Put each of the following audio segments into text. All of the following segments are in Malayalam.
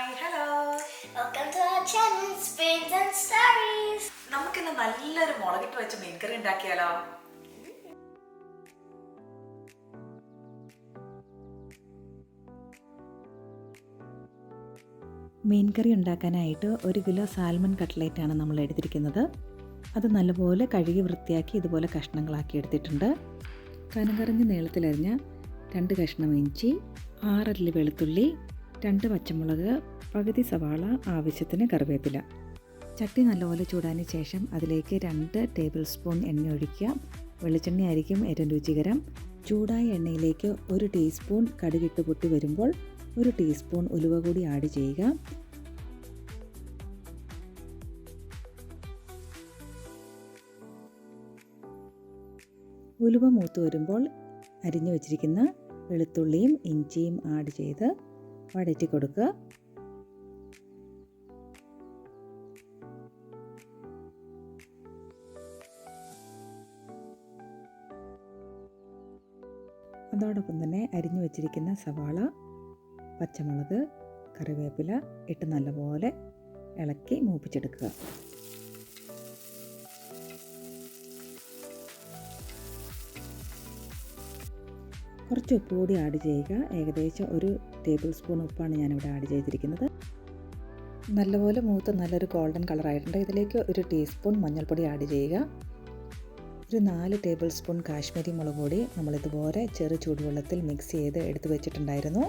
Hi hello. Welcome to our channel, Spoons and Stories. നമുക്കിന്ന് നല്ലൊരു മുളകിട്ട് വെച്ച മീൻകറി ഉണ്ടാക്കിയാലോ? മീൻകറി ഉണ്ടാക്കാനായിട്ട് 1 കിലോ സാൽമൺ കട്ട്ലേറ്റാണ് നമ്മൾ എടുത്തിരിക്കുന്നത്. അത് നല്ലപോലെ കഴുകി വൃത്തിയാക്കി ഇതുപോലെ കഷ്ണങ്ങളാക്കി എടുത്തിട്ടുണ്ട്. കനകറിഞ്ഞ് നീളത്തിലരിഞ്ഞ 2 കഷ്ണം ഇഞ്ചി, 6 അല്ലി വെളുത്തുള്ളി, 2 പച്ചമുളക്, പകുതി സവാള, ആവശ്യത്തിന് കറിവേപ്പില. ചട്ടി നല്ലപോലെ ചൂടാന് ശേഷം അതിലേക്ക് 2 ടേബിൾ സ്പൂൺ എണ്ണ ഒഴിക്കുക. വെളിച്ചെണ്ണ ആയിരിക്കും ഏറ്റവും രുചികരം. ചൂടായ എണ്ണയിലേക്ക് 1 ടീസ്പൂൺ കടുകിട്ട് പൊട്ടി വരുമ്പോൾ 1 ടീസ്പൂൺ ഉലുവ കൂടി ആഡ് ചെയ്യുക. ഉലുവ മൂത്ത് വരുമ്പോൾ അരിഞ്ഞു വച്ചിരിക്കുന്ന വെളുത്തുള്ളിയും ഇഞ്ചിയും ആഡ് ചെയ്ത് വഴറ്റി കൊടുക്കുക. അതോടൊപ്പം തന്നെ അരിഞ്ഞു വച്ചിരിക്കുന്ന സവാള, പച്ചമുളക്, കറിവേപ്പില ഇട്ട് നല്ലപോലെ ഇളക്കി മൂപ്പിച്ചെടുക്കുക. കുറച്ച് ഉപ്പ് കൂടി ആഡ് ചെയ്യുക. ഏകദേശം 1 ടേബിൾ സ്പൂൺ ഉപ്പാണ് ഞാനിവിടെ ആഡ് ചെയ്തിരിക്കുന്നത്. നല്ലപോലെ മൂത്ത് നല്ലൊരു ഗോൾഡൻ കളറായിട്ടുണ്ട്. ഇതിലേക്ക് 1 ടീസ്പൂൺ മഞ്ഞൾപ്പൊടി ആഡ് ചെയ്യുക. ഒരു 4 ടേബിൾ സ്പൂൺ കാശ്മീരി മുളക് പൊടി നമ്മളിതുപോലെ ചെറു ചൂടുവെള്ളത്തിൽ മിക്സ് ചെയ്ത് എടുത്ത് വെച്ചിട്ടുണ്ടായിരുന്നു.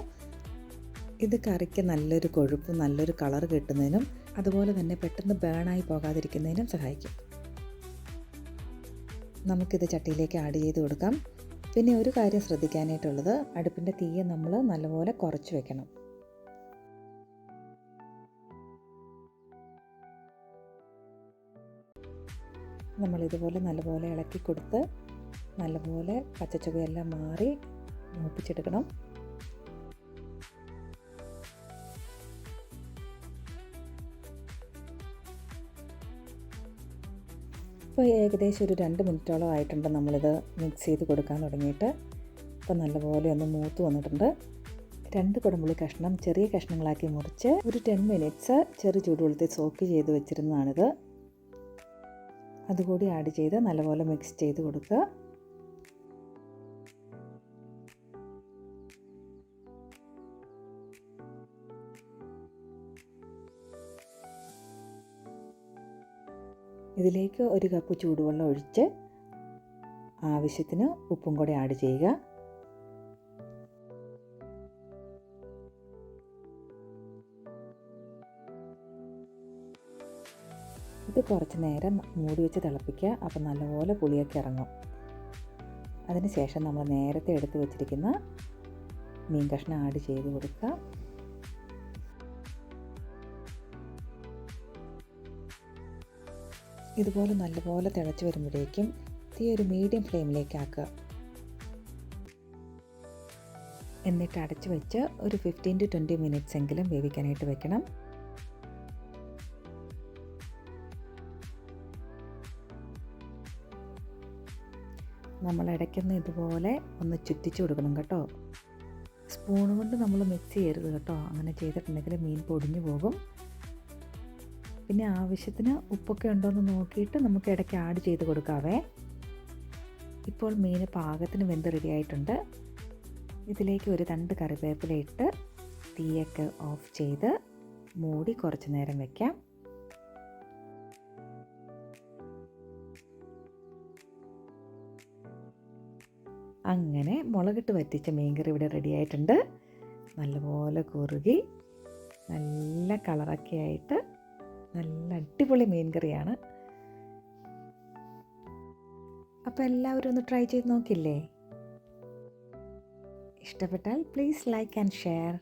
ഇത് കറിക്ക് നല്ലൊരു കൊഴുപ്പും നല്ലൊരു കളർ കിട്ടുന്നതിനും അതുപോലെ തന്നെ പെട്ടെന്ന് ബേണായി പോകാതിരിക്കുന്നതിനും സഹായിക്കും. നമുക്കിത് ചട്ടിയിലേക്ക് ആഡ് ചെയ്ത് കൊടുക്കാം. പിന്നെ ഒരു കാര്യം ശ്രദ്ധിക്കാനായിട്ടുള്ളത്, അടുപ്പിൻ്റെ തീയെ നമ്മൾ നല്ലപോലെ കുറച്ച് വെക്കണം. നമ്മളിതുപോലെ നല്ലപോലെ ഇളക്കി കൊടുത്ത് നല്ലപോലെ പച്ചച്ചുവയെല്ലാം മാറി മൂപ്പിച്ചെടുക്കണം. ഇപ്പോൾ ഏകദേശം ഒരു 2 മിനിറ്റോളം ആയിട്ടുണ്ട് നമ്മളിത് മിക്സ് ചെയ്ത് കൊടുക്കാൻ തുടങ്ങിയിട്ട്. ഇപ്പോൾ നല്ലപോലെ ഒന്ന് മൂത്ത് വന്നിട്ടുണ്ട്. 2 കുടംപുളി കഷ്ണം ചെറിയ കഷ്ണങ്ങളാക്കി മുറിച്ച് ഒരു 10 മിനിറ്റ്സ് ചെറു ചൂടുവെള്ളത്തിൽ സോക്ക് ചെയ്ത് വെച്ചിരുന്നതാണിത്. അതുകൂടി ആഡ് ചെയ്ത് നല്ലപോലെ മിക്സ് ചെയ്ത് കൊടുക്കുക. ഇതിലേക്ക് 1 കപ്പ് ചൂടുവെള്ളം ഒഴിച്ച് ആവശ്യത്തിന് ഉപ്പും കൂടി ആഡ് ചെയ്യുക. ഇത് കുറച്ച് നേരം മൂടി വെച്ച് തിളപ്പിക്കുക. അപ്പോൾ നല്ലപോലെ പുളിയൊക്കെ ഇറങ്ങും. അതിനുശേഷം നമ്മൾ നേരത്തെ എടുത്ത് വെച്ചിരിക്കുന്ന മീൻ കഷ്ണം ആഡ് ചെയ്ത് കൊടുക്കുക. ഇതുപോലെ നല്ലപോലെ തിളച്ച് വരുമ്പോഴേക്കും തീ ഒരു മീഡിയം ഫ്ലെയിമിലേക്ക് ആക്കുക. എന്നിട്ട് അടച്ച് വെച്ച് ഒരു 15 to 20 മിനിറ്റ്സ് എങ്കിലും വേവിക്കാനായിട്ട് വെക്കണം. നമ്മൾ ഇടയ്ക്കൊന്ന് ഇതുപോലെ ഒന്ന് ചുറ്റിച്ച് കൊടുക്കണം കേട്ടോ. സ്പൂൺ കൊണ്ട് നമ്മൾ മിക്സ് ചെയ്യരുത് കേട്ടോ. അങ്ങനെ ചെയ്തിട്ടുണ്ടെങ്കിൽ മീൻ പൊടിഞ്ഞു പോകും. പിന്നെ ആവശ്യത്തിന് ഉപ്പൊക്കെ ഉണ്ടോയെന്ന് നോക്കിയിട്ട് നമുക്ക് ഇടയ്ക്ക് ആഡ് ചെയ്ത് കൊടുക്കാവേ. ഇപ്പോൾ മീൻ പാകത്തിന് വെന്ത് റെഡി ആയിട്ടുണ്ട്. ഇതിലേക്ക് ഒരു 2 കറിവേപ്പില ഇട്ട് തീയൊക്കെ ഓഫ് ചെയ്ത് മൂടി കുറച്ച് നേരം വയ്ക്കാം. അങ്ങനെ മുളകിട്ട് വറ്റിച്ച മീൻകറി ഇവിടെ റെഡി ആയിട്ടുണ്ട്. നല്ലപോലെ കുറുകി നല്ല കളറൊക്കെ ആയിട്ട് നല്ല അടിപൊളി മീൻ കറിയാണ്. അപ്പോൾ എല്ലാവരും ഒന്ന് ട്രൈ ചെയ്ത് നോക്കില്ലേ? ഇഷ്ടപ്പെട്ടാൽ പ്ലീസ് ലൈക്ക് ആൻഡ് ഷെയർ.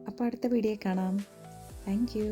അപ്പോൾ അടുത്ത വീഡിയോ കാണാം. Thank you.